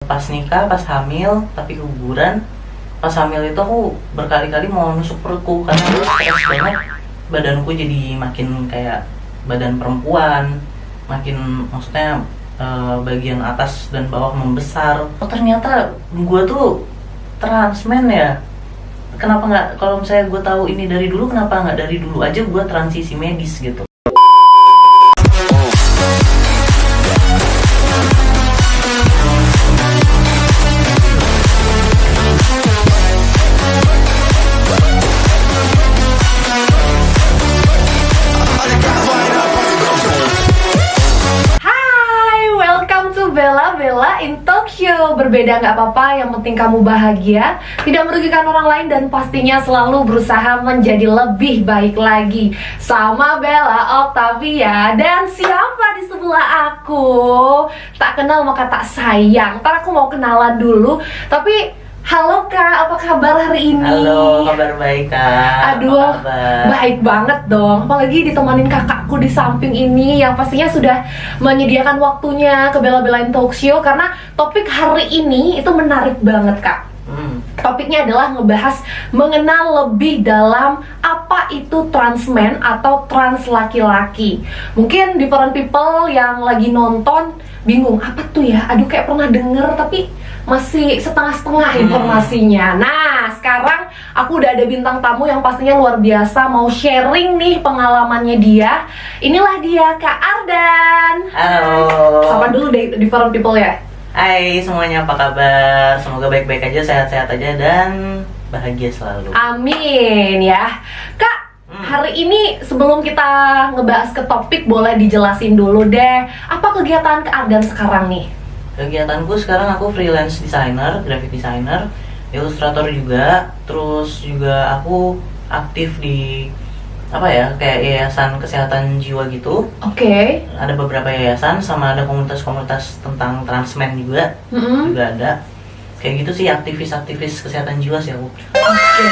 Pas nikah, pas hamil, tapi keguguran. Pas hamil itu aku berkali-kali mau nusuk perutku karena aku stres banget. Badanku jadi makin kayak badan perempuan, makin maksudnya bagian atas dan bawah membesar. Oh, ternyata gue tuh transmen ya. Kenapa nggak, kalau misalnya gue tahu ini dari dulu, kenapa nggak dari dulu aja gue transisi medis gitu. Bella in talk show. Berbeda nggak apa-apa, yang penting kamu bahagia, tidak merugikan orang lain, dan pastinya selalu berusaha menjadi lebih baik lagi. Sama Bella Octavia. Dan siapa di sebelah aku? Tak kenal maka tak sayang. Ntar aku mau kenalan dulu. Tapi halo Kak, apa kabar hari ini? Halo, kabar baik Kak. Aduh, baik banget dong. Apalagi ditemanin kakakku di samping ini yang pastinya sudah menyediakan waktunya ke Bella-Bellain Talk Show. Karena topik hari ini itu menarik banget Kak. Topiknya adalah ngebahas mengenal lebih dalam apa itu transmen atau trans laki-laki. Mungkin different people yang lagi nonton bingung, apa tuh ya? Aduh, kayak pernah denger tapi masih setengah-setengah informasinya. Nah, sekarang aku udah ada bintang tamu yang pastinya luar biasa, mau sharing nih pengalamannya dia. Inilah dia, Kak Ardan. Halo. Sapa dulu deh different people ya. Hai semuanya, apa kabar? Semoga baik-baik aja, sehat-sehat aja, dan bahagia selalu. Amin ya. Kak, hari ini sebelum kita ngebahas ke topik, boleh dijelasin dulu deh, apa kegiatan Kak Ardan sekarang nih? Kegiatanku sekarang aku freelance designer, graphic designer, ilustrator juga. Terus juga aku aktif di kayak yayasan kesehatan jiwa gitu. Oke. Ada beberapa yayasan, sama ada komunitas-komunitas tentang transmen juga. Juga ada. Kayak gitu sih, aktivis-aktivis kesehatan jiwa sih aku. Oke,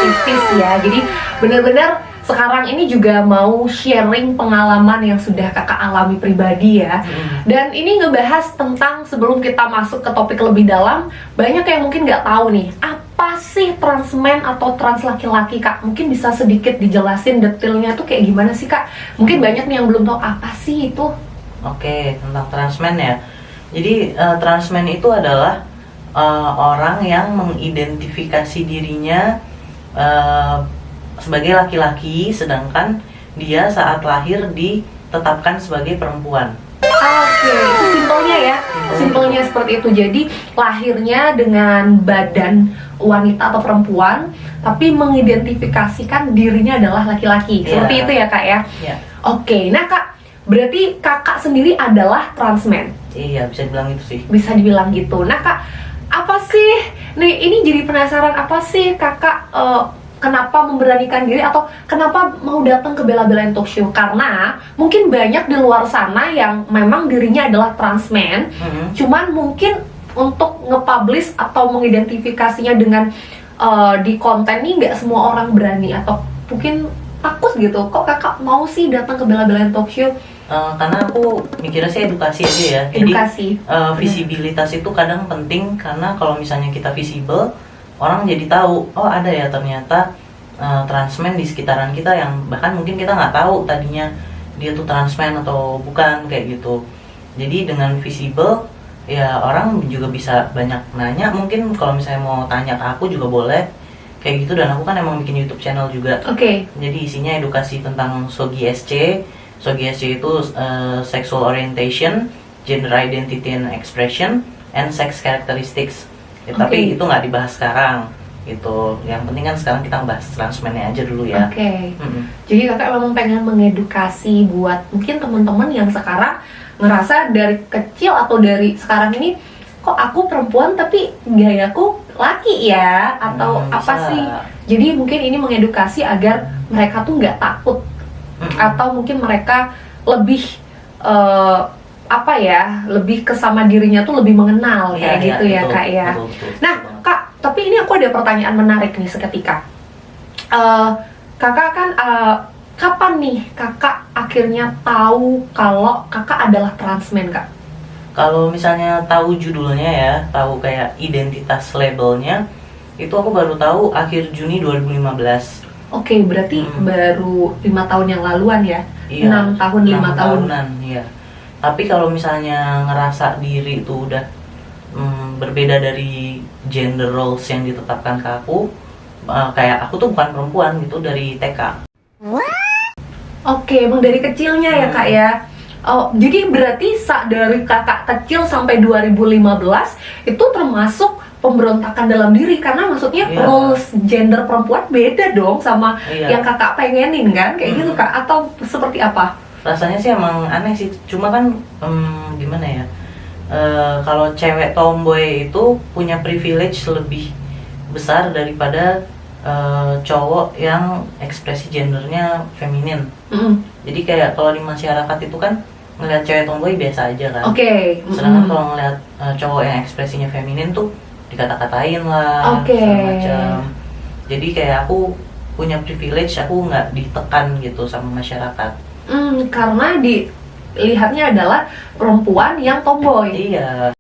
aktivis ya. Jadi benar-benar sekarang ini juga mau sharing pengalaman yang sudah kakak alami pribadi ya. Dan ini ngebahas tentang, sebelum kita masuk ke topik lebih dalam, banyak yang mungkin nggak tahu nih, apa sih transmen atau trans laki-laki Kak? Mungkin bisa sedikit dijelasin detailnya tuh kayak gimana sih Kak? Mungkin banyak nih yang belum tahu apa sih itu. Oke, tentang transmen ya. Jadi transmen itu adalah orang yang mengidentifikasi dirinya sebagai laki-laki, sedangkan dia saat lahir ditetapkan sebagai perempuan. Oke, itu simpelnya ya. Simpelnya seperti itu. Jadi lahirnya dengan badan wanita atau perempuan, tapi mengidentifikasikan dirinya adalah laki-laki. Seperti itu ya Kak ya? Iya. Oke, nah Kak, berarti kakak sendiri adalah transmen? Iya, bisa dibilang itu sih. Bisa dibilang gitu. Nah Kak, apa sih, nih ini jadi penasaran, apa sih kakak kenapa memberanikan diri atau kenapa mau datang ke Bella-Bellain Talk Show? Karena mungkin banyak di luar sana yang memang dirinya adalah transmen, cuman mungkin untuk nge-publish atau mengidentifikasinya dengan di konten nih nggak semua orang berani, atau mungkin takut gitu. Kok kakak mau sih datang ke Bella-Bellain Talk Show? Karena aku mikirnya sih edukasi aja ya. Edukasi. Jadi visibilitas itu kadang penting, karena kalau misalnya kita visible, orang jadi tahu, oh ada ya ternyata transmen di sekitaran kita yang bahkan mungkin kita nggak tahu tadinya dia tuh transmen atau bukan, kayak gitu. Jadi dengan visible ya orang juga bisa banyak nanya. Mungkin kalau misalnya mau tanya ke aku juga boleh, kayak gitu. Dan aku kan emang bikin YouTube channel juga. Oke. Jadi isinya edukasi tentang SOGI SC. SOGI SC itu sexual orientation, gender identity and expression, and sex characteristics. Tapi itu nggak dibahas sekarang gitu. Yang penting kan sekarang kita bahas transmennya aja dulu ya. Oke. Jadi kakak memang pengen mengedukasi buat mungkin teman-teman yang sekarang ngerasa dari kecil atau dari sekarang ini, kok aku perempuan tapi gayaku laki ya, atau apa bisa. sih? Jadi mungkin ini mengedukasi agar mereka tuh nggak takut, atau mungkin mereka lebih lebih kesama dirinya tuh lebih mengenal, kayak gitu ya Kak ya. Betul. Nah Kak, tapi ini aku ada pertanyaan menarik nih seketika. Kakak kan kapan nih kakak akhirnya tahu kalau kakak adalah transmen Kak? Kalau misalnya tahu judulnya ya, tahu kayak identitas labelnya, itu aku baru tahu akhir Juni 2015. Oke, berarti baru 5 tahun yang laluan ya? Iya, 6 tahun, 5 tahun. tahunan, iya. Tapi kalau misalnya ngerasa diri itu udah berbeda dari gender roles yang ditetapkan ke aku, kayak aku tuh bukan perempuan gitu dari TK. Oke, emang dari kecilnya ya kak ya? Oh, jadi berarti dari kakak kecil sampai 2015 itu termasuk pemberontakan dalam diri, karena maksudnya Iya. roles gender perempuan beda dong sama Iya. yang kakak pengenin kan, kayak gitu kak? Atau seperti apa? Rasanya sih emang aneh sih, cuma kan gimana ya, kalau cewek tomboy itu punya privilege lebih besar daripada cowok yang ekspresi gendernya feminin. Jadi kayak kalau di masyarakat itu kan ngelihat cewek tomboy biasa aja kan. Oke. Sedangkan kalau ngelihat cowok yang ekspresinya feminin tuh dikata-katain lah, Oke. segala macam. Jadi kayak aku punya privilege, aku nggak ditekan gitu sama masyarakat. Karena dilihatnya adalah perempuan yang tomboy. Iya.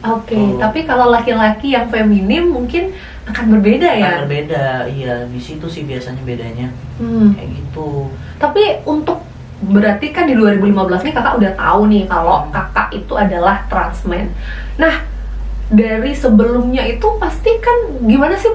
Oke, tapi kalau laki-laki yang feminim mungkin akan berbeda ya. Akan berbeda, iya, di situ sih biasanya bedanya. Kayak gitu. Tapi untuk berarti kan di 2015 nih kakak udah tahu nih kalau kakak itu adalah transman. Nah, dari sebelumnya itu pasti kan gimana sih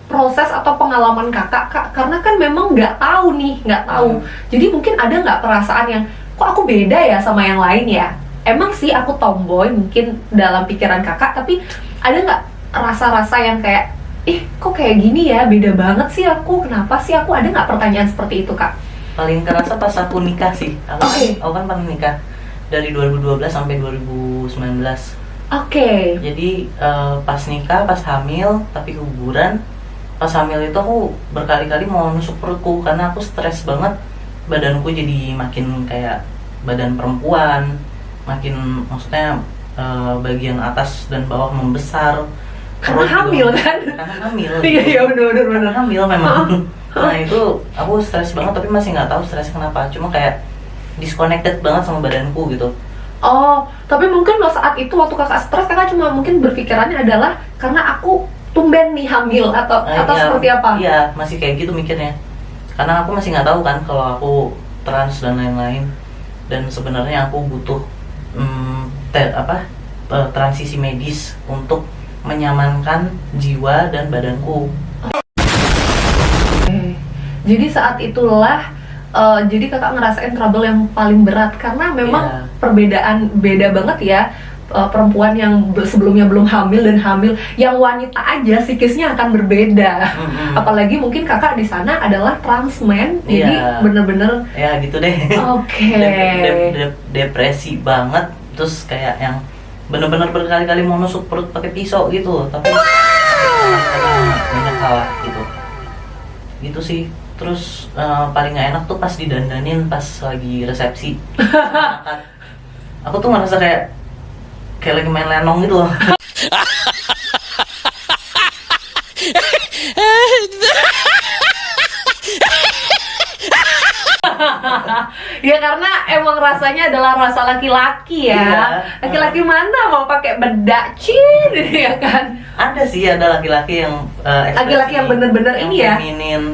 proses atau pengalaman kakak, Kak? Karena kan memang nggak tahu nih, nggak tahu. Jadi mungkin ada nggak perasaan yang kok aku beda ya sama yang lain ya? Emang sih aku tomboy mungkin dalam pikiran kakak, tapi ada nggak rasa-rasa yang kayak, ih kok kayak gini ya, beda banget sih aku, kenapa sih aku, ada nggak pertanyaan seperti itu kak? Paling kerasa pas aku nikah sih. Aku kan pernah nikah dari 2012 sampai 2019. Oke. Jadi pas nikah, pas hamil, tapi keguguran. Pas hamil itu aku berkali-kali mau nusuk perutku karena aku stres banget. Badanku jadi makin kayak badan perempuan, makin maksudnya bagian atas dan bawah membesar. Karena hamil kan? Karena hamil. Iya benar. Karena hamil memang. Nah itu aku stres banget, tapi masih nggak tahu stresnya kenapa. Cuma kayak disconnected banget sama badanku gitu. Oh, tapi mungkin saat itu waktu kakak stres, kakak cuma mungkin berpikirannya adalah karena aku tumben nih hamil atau Iya, seperti apa? Iya, masih kayak gitu mikirnya. Karena aku masih nggak tahu kan kalau aku trans dan lain-lain. Dan sebenarnya aku butuh transisi medis untuk menyamankan jiwa dan badanku. Jadi saat itulah jadi kakak ngerasain trouble yang paling berat karena memang perbedaan beda banget ya, perempuan yang sebelumnya belum hamil dan hamil, yang wanita aja psikisnya akan berbeda. Apalagi mungkin kakak di sana adalah transman, jadi bener-bener ya gitu deh. Oke. Depresi banget, terus kayak yang bener-bener berkali-kali mau nusuk perut pakai pisau gitu, tapi banyak hal gitu. Gitu sih. Terus paling gak enak tuh pas didandanin pas lagi resepsi. Aku tuh ngerasa kayak lagi main lenong gitu loh. Ya karena emang rasanya adalah rasa laki-laki ya. Laki-laki mana mau pakai bedak cin ya kan? Ada sih, ada laki-laki yang laki-laki yang bener-bener ini ya,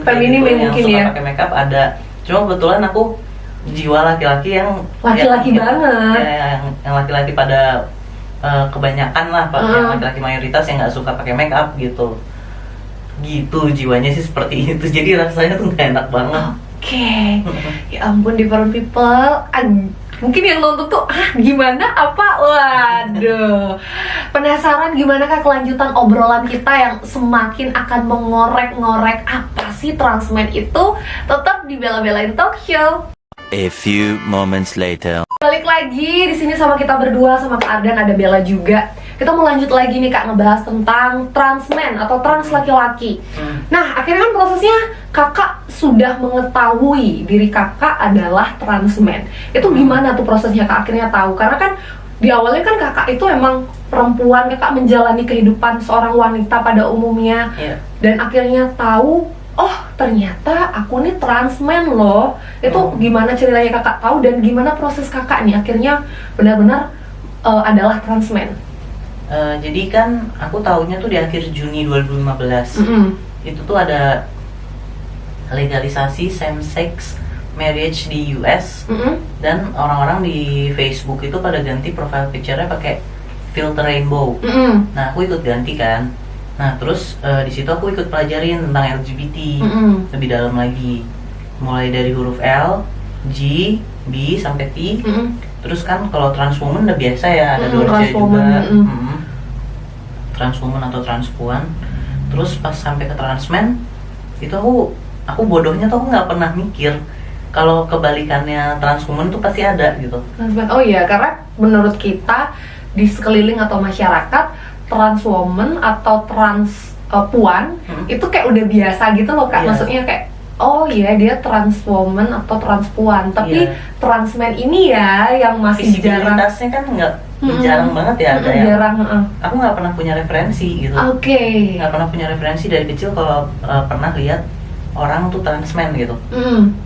feminin gitu, yang mungkin suka ya pakai makeup ada. Cuma kebetulan aku jiwa laki-laki yang laki-laki banget. Yang laki-laki pada kebanyakan lah, yang laki-laki mayoritas yang nggak suka pakai makeup gitu. Gitu jiwanya sih seperti itu. Jadi rasanya tuh nggak enak banget. Oke. Ya ampun, different people. Mungkin yang nonton tuh gimana apa? Waduh. Penasaran gimana kak kelanjutan obrolan kita yang semakin akan mengorek-ngorek apa sih transman itu? Tetap di Bela-Belain Talk Show. A few moments later. Balik lagi di sini sama kita berdua, sama Kak Ardan, ada Bella juga. Kita mau lanjut lagi nih kak, ngebahas tentang transman atau trans laki-laki. Nah akhirnya kan prosesnya kakak sudah mengetahui diri kakak adalah transman. Itu gimana tuh prosesnya kak akhirnya tahu? Karena kan di awalnya kan kakak itu emang perempuan, kakak menjalani kehidupan seorang wanita pada umumnya. Dan akhirnya tahu oh ternyata aku nih transmen loh. Itu gimana ceritanya kakak tahu dan gimana proses kakak nih akhirnya benar-benar adalah transmen? Jadi kan aku tahunya tuh di akhir Juni 2015. Itu tuh ada legalisasi same-sex marriage di US, dan orang-orang di Facebook itu pada ganti profile picture-nya pakai filter rainbow. Nah, aku ikut ganti kan. Nah, terus di situ aku ikut pelajarin tentang LGBT lebih dalam lagi, mulai dari huruf L, G, B sampai T. Terus kan kalau trans woman udah biasa ya, ada dua cewek juga. Trans woman atau transpuan. Terus pas sampai ke transmen, itu aku bodohnya tuh aku nggak pernah mikir kalau kebalikannya trans woman tuh pasti ada gitu. Transmen, oh iya, karena menurut kita di sekeliling atau masyarakat trans woman atau trans puan itu kayak udah biasa gitu loh kak. Maksudnya kayak oh iya dia trans woman atau trans puan, tapi transmen ini ya yang masih jarang. Visibilitasnya kan jarang banget ya ada yang jarang. Aku nggak pernah punya referensi gitu. Nggak pernah punya referensi dari kecil kalau pernah lihat orang tuh transmen gitu,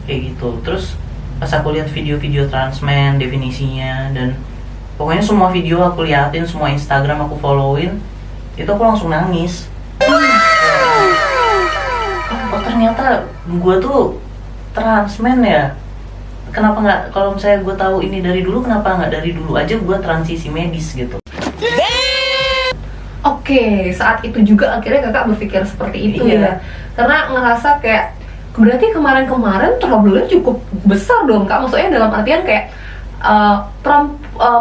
kayak gitu. Terus pas aku lihat video-video transmen, definisinya, dan pokoknya semua video aku liatin, semua Instagram aku followin, itu aku langsung nangis. Oh ternyata gue tuh transmen ya. Kenapa nggak, kalau misalnya gue tahu ini dari dulu, kenapa nggak dari dulu aja gue transisi medis gitu. Oke, saat itu juga akhirnya kakak berpikir seperti itu ya. Karena ngerasa kayak berarti kemarin-kemarin trouble-nya cukup besar dong kak. Maksudnya dalam artian kayak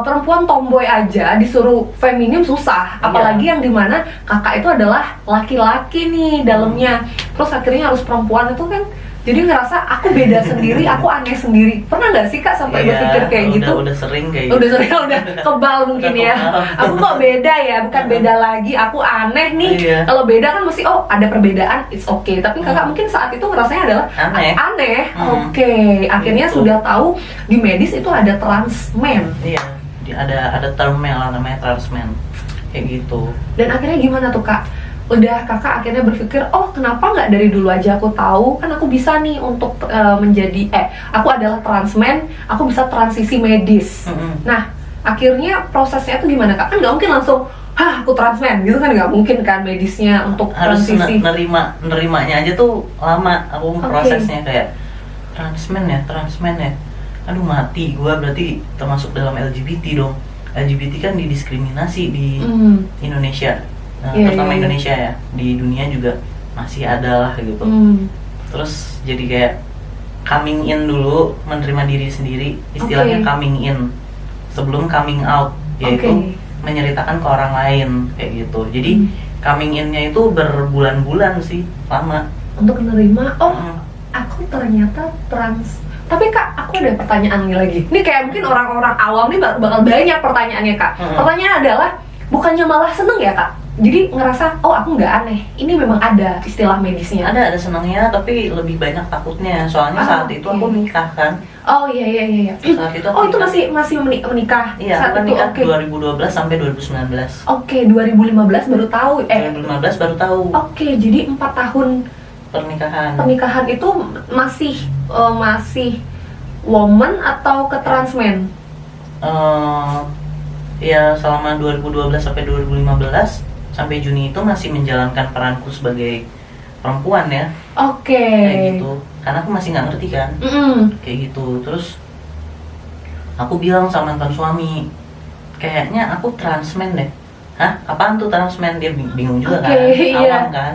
perempuan tomboy aja disuruh feminim susah, apalagi yang dimana kakak itu adalah laki-laki nih dalamnya. Terus akhirnya harus perempuan, itu kan jadi ngerasa aku beda sendiri, aku aneh sendiri. Pernah nggak sih kak sampai berpikir kayak gitu? Udah sering kayak udah sering, udah kebal mungkin ya. Aku kok beda ya, bukan beda lagi, aku aneh nih. Kalau beda kan mesti oh ada perbedaan, it's okay. Tapi kakak mungkin saat itu ngerasanya adalah aneh. Oke, akhirnya sudah tahu di medis itu ada transmen. Iya, ada termnya lah namanya transmen, kayak gitu. Dan akhirnya gimana tuh kak? Udah kakak akhirnya berpikir, oh kenapa nggak dari dulu aja aku tahu, kan aku bisa nih untuk aku adalah transmen, aku bisa transisi medis. Nah akhirnya prosesnya tuh gimana kak? Kan nggak mungkin langsung aku transmen gitu kan, nggak mungkin kan medisnya untuk harus transisi. nerimanya aja tuh lama aku prosesnya. Kayak transmen ya, aduh mati gua, berarti termasuk dalam LGBT dong. LGBT kan didiskriminasi di Indonesia. Terutama Indonesia ya, di dunia juga masih ada lah gitu. Terus jadi kayak coming in dulu, menerima diri sendiri, istilahnya coming in sebelum coming out, yaitu menceritakan ke orang lain kayak gitu. Jadi coming in-nya itu berbulan-bulan sih, lama untuk menerima, aku ternyata trans. Tapi kak, aku ada pertanyaan lagi. Ini kayak mungkin orang-orang awam nih bakal banyak pertanyaannya kak. Pertanyaan adalah, bukannya malah seneng ya kak? Jadi ngerasa, oh aku nggak aneh, ini memang ada istilah medisnya. Ada senangnya, tapi lebih banyak takutnya. Soalnya saat itu aku nikah kan. Oh iya. Saat itu itu masih menikah. Iya, saat aku itu nikah 2012 sampai 2019. Oke, 2015 baru tahu. 2015 baru tahu. Oke, jadi 4 tahun pernikahan itu masih woman atau ke transmen? Ya selama 2012 sampai 2015 sampai Juni itu masih menjalankan peranku sebagai perempuan ya. Kayak gitu, karena aku masih nggak ngerti kan. Kayak gitu. Terus aku bilang sama mantan suami, kayaknya aku transmen deh. Hah? Apaan tuh transmen? Dia bingung juga kan, awam kan.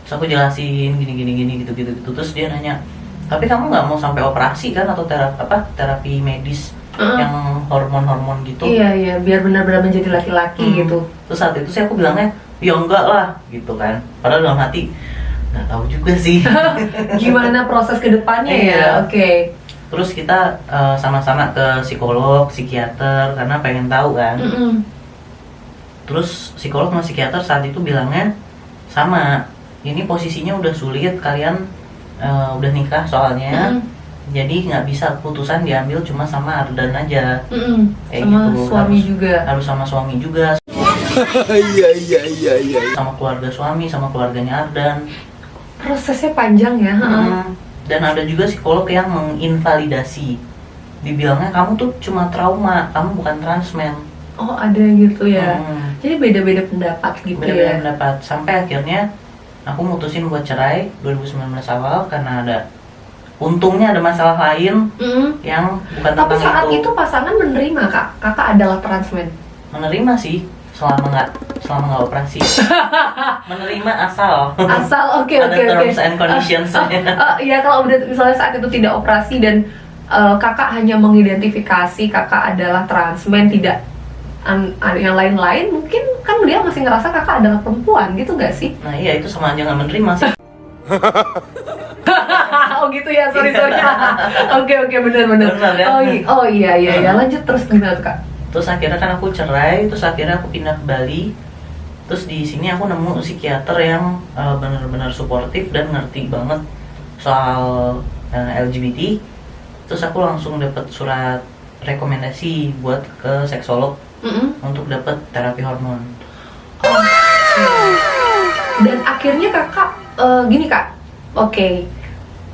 Terus aku jelasin gini gitu. Terus dia nanya, tapi kamu nggak mau sampai operasi kan, atau terapi medis yang hormon gitu? Iya, biar benar-benar menjadi laki-laki gitu. Terus saat itu sih aku bilangnya, ya enggak lah gitu kan. Padahal dalam hati nggak tahu juga sih gimana proses kedepannya ya. Terus kita sama-sama ke psikolog, psikiater karena pengen tahu kan. Terus psikolog sama psikiater saat itu bilangnya sama, ini posisinya udah sulit, kalian udah nikah soalnya. Jadi nggak bisa keputusan diambil cuma sama Ardan aja. Kayak sama gitu. Suami juga. Harus sama suami juga. Iya. Sama keluarga suami, sama keluarganya Ardan. Prosesnya panjang ya. Dan ada juga psikolog yang menginvalidasi, dibilangnya kamu tuh cuma trauma, kamu bukan transmen. Oh ada gitu ya. Jadi beda-beda pendapat gitu Beda-beda ya. pendapat, sampai akhirnya aku mutusin buat cerai 2019 awal karena untungnya ada masalah lain yang bukan Tapi tentang saat itu. itu pasangan menerima kak, kakak adalah transmen. Menerima sih, selama nggak operasi. Menerima asal Asal oke. ada terms and conditions. Ya kalau udah misalnya saat itu tidak operasi dan kakak hanya mengidentifikasi kakak adalah transmen, tidak yang lain-lain, mungkin kan dia masih ngerasa kakak adalah perempuan gitu gak sih? Nah iya, itu sama aja nggak menerima sih. Oh gitu ya, sorry. Oke benar. Benar, kan? Oh iya lanjut terus gimana tuh kak? Terus akhirnya kan aku cerai, terus akhirnya aku pindah ke Bali. Terus di sini aku nemu psikiater yang benar-benar suportif dan ngerti banget soal LGBT. Terus aku langsung dapat surat rekomendasi buat ke seksolog untuk dapat terapi hormon. Dan akhirnya kakak gini kak, oke,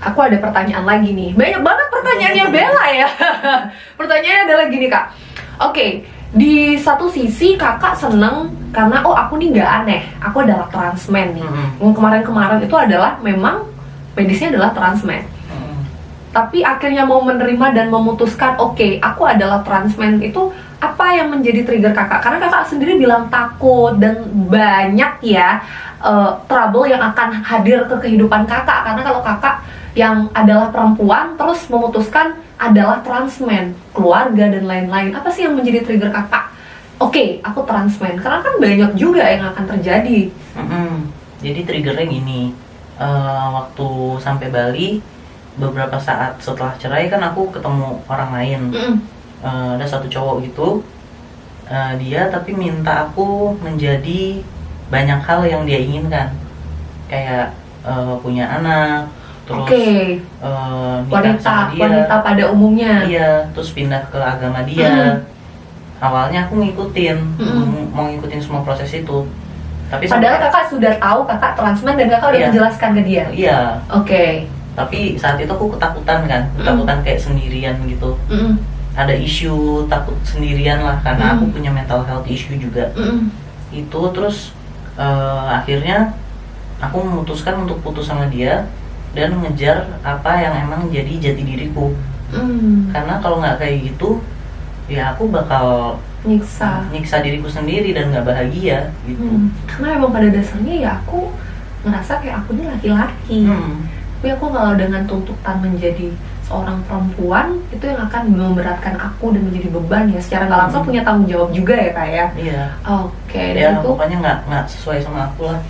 aku ada pertanyaan lagi nih. Banyak banget pertanyaannya Bella ya. Pertanyaannya adalah gini kak, oke, di satu sisi kakak seneng karena aku nih nggak aneh, aku adalah transmen nih. Kemarin-kemarin itu adalah memang medisnya adalah transmen. Tapi akhirnya mau menerima dan memutuskan, oke, aku adalah transmen, itu apa yang menjadi trigger kakak? Karena kakak sendiri bilang takut dan banyak ya trouble yang akan hadir ke kehidupan kakak. Karena kalau kakak yang adalah perempuan terus memutuskan adalah transmen, keluarga dan lain-lain, apa sih yang menjadi trigger kakak? Oke, aku transmen, karena kan banyak juga yang akan terjadi. Jadi triggernya gini, waktu sampai Bali, beberapa saat setelah cerai kan aku ketemu orang lain. Ada satu cowok gitu, dia tapi minta aku menjadi banyak hal yang dia inginkan, kayak punya anak, terus nikah sama dia, wanita pada umumnya. iya, terus pindah ke agama dia. Awalnya aku ngikutin, mau ngikutin semua proses itu, tapi padahal kakak sudah tahu kakak transmen dan kakak udah Iya. menjelaskan ke dia. iya. Oke. Tapi saat itu aku ketakutan kan, ketakutan kayak sendirian gitu. Ada isu takut sendirian lah, karena aku punya mental health issue juga. Itu terus akhirnya aku memutuskan untuk putus sama dia dan ngejar apa yang emang jadi jati diriku. Karena kalau nggak kayak gitu, ya aku bakal nyiksa diriku sendiri dan nggak bahagia gitu. Karena emang pada dasarnya ya aku ngerasa kayak aku ini laki-laki. Tapi aku kalau dengan tuntutan menjadi seorang perempuan, itu yang akan memberatkan aku dan menjadi beban ya, secara nggak langsung punya tanggung jawab juga ya kak ya. Iya. Oke, Ya dan itu pokoknya nggak sesuai sama aku lah.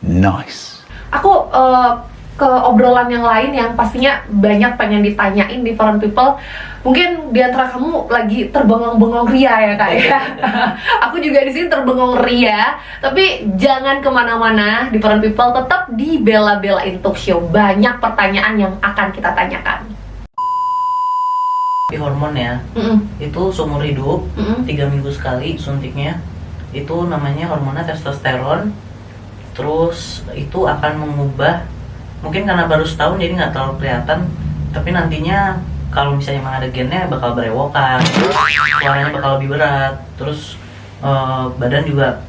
Nice. aku ke obrolan yang lain yang pastinya banyak pengen ditanyain different people. Mungkin di antara kamu lagi terbengong-bengong ria ya kak ya. Aku juga di sini terbengong ria. Tapi jangan kemana-mana, different people, tetap di Bella Bellain Talk Show. Banyak pertanyaan yang akan kita tanyakan. Tapi hormon ya, itu seumur hidup 3 minggu sekali suntiknya. Itu namanya hormonnya testosteron. Terus itu akan mengubah, mungkin karena baru setahun jadi nggak terlalu kelihatan, tapi nantinya kalau misalnya emang ada gennya bakal berewokan, suaranya bakal lebih berat, terus badan juga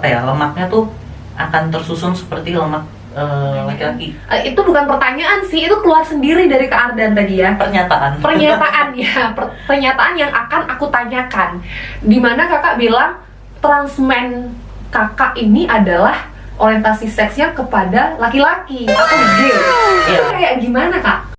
lemaknya tuh akan tersusun seperti lemak laki-laki. Itu bukan pertanyaan sih, itu keluar sendiri dari Kak Ardan tadi ya. Pernyataan Ya, pernyataan yang akan aku tanyakan. Dimana kakak bilang transmen kakak ini adalah orientasi seksnya kepada laki-laki atau gay. Itu kayak gimana kak?